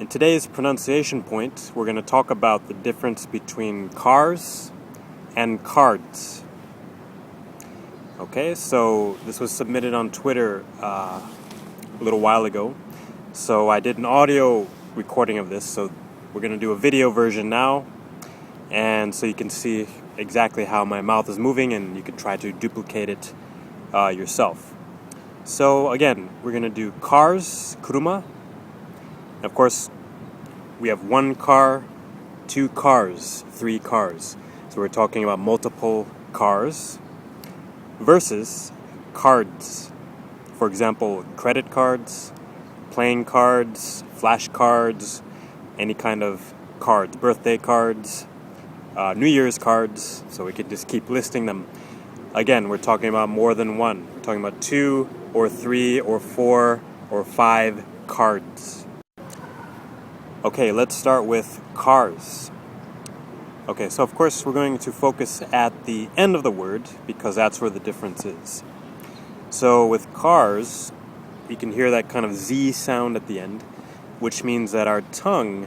In today's pronunciation point, we're going to talk about the difference between cars and cards. Okay, so this was submitted on Twitter a little while ago. So I did an audio recording of this, so we're going to do a video version now. And so you can see exactly how my mouth is moving, and you can try to duplicate it yourself. So again, we're going to do cars, kuruma. Of course, we have one car, two cars, three cars. So we're talking about multiple cars versus cards. For example, credit cards, playing cards, flashcards, any kind of cards, birthday cards, New Year's cards. So we could just keep listing them. Again, we're talking about more than one. We're talking about 2 or 3 or 4 or 5 cards. Okay, let's start with cars. Okay, so of course we're going to focus at the end of the word because that's where the difference is. So with cars, you can hear that kind of Z sound at the end, which means that our tongue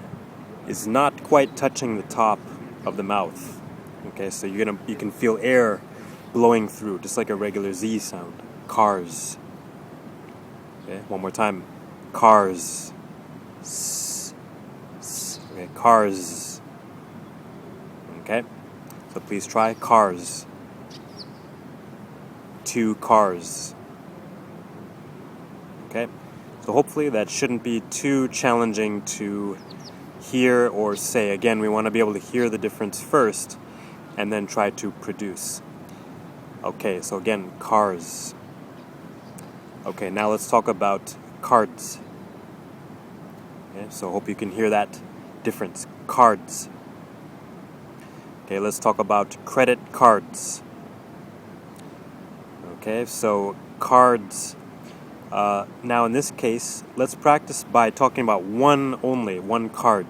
is not quite touching the top of the mouth. Okay, so you can feel air blowing through, just like a regular Z sound. Cars. Okay, one more time. Cars. Okay, cars. Okay, so please try cars. 2 cars. Okay, so hopefully that shouldn't be too challenging to hear or say. Again, we want to be able to hear the difference first and then try to produce. Okay, so again, cars. Okay, now let's talk about cards. Okay, so hope you can hear that difference. Cards. Okay, let's talk about credit cards. Okay, so cards. Now in this case, let's practice by talking about one card.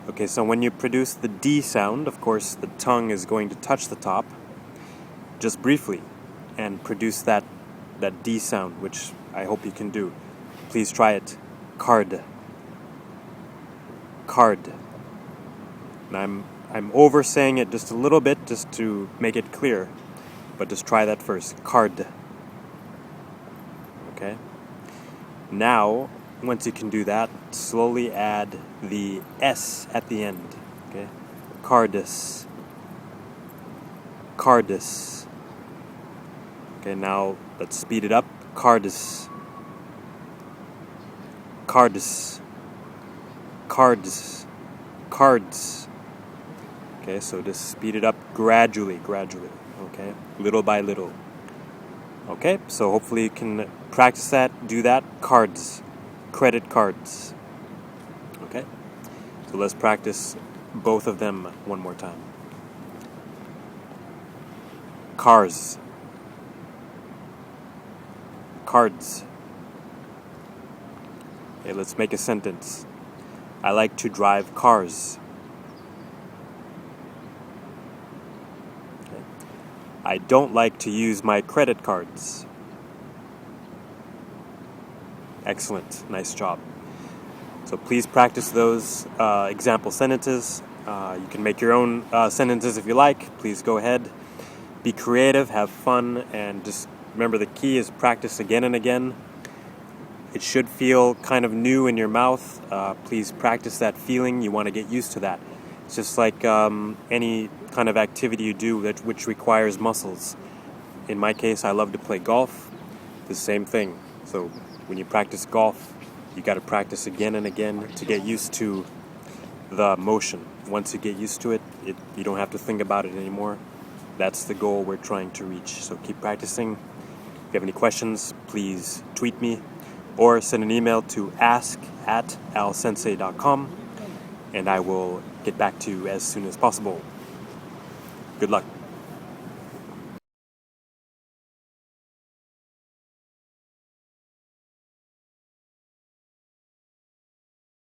Okay, so when you produce the D sound, of course, the tongue is going to touch the top, just briefly, and produce that D sound, which I hope you can do. Please try it. Card. Card. And I'm oversaying it just a little bit just to make it clear, but just try that first. Card. Okay. Now, once you can do that, slowly add the S at the end. Okay. Cardus. Cardus. Okay, now let's speed it up. Cardus. Cardus. Cards. Cards. Okay, so just speed it up gradually. Okay, little by little. Okay, so hopefully you can practice that, do that. Cards. Credit cards. Okay, so let's practice both of them one more time. Cars. Cards. Okay, let's make a sentence. I like to drive cars. Okay. I don't like to use my credit cards. Excellent. Nice job. So please practice those example sentences. You can make your own sentences if you like. Please go ahead. Be creative, have fun, and just remember the key is practice again and again. It should feel kind of new in your mouth. Please practice that feeling. You want to get used to that. It's just like any kind of activity you do which requires muscles. In my case, I love to play golf. The same thing. So when you practice golf, you got to practice again and again to get used to the motion. Once you get used to it, you don't have to think about it anymore. That's the goal we're trying to reach. So keep practicing. If you have any questions, please tweet me or send an email to ask@alsensei.com, and I will get back to you as soon as possible. Good luck.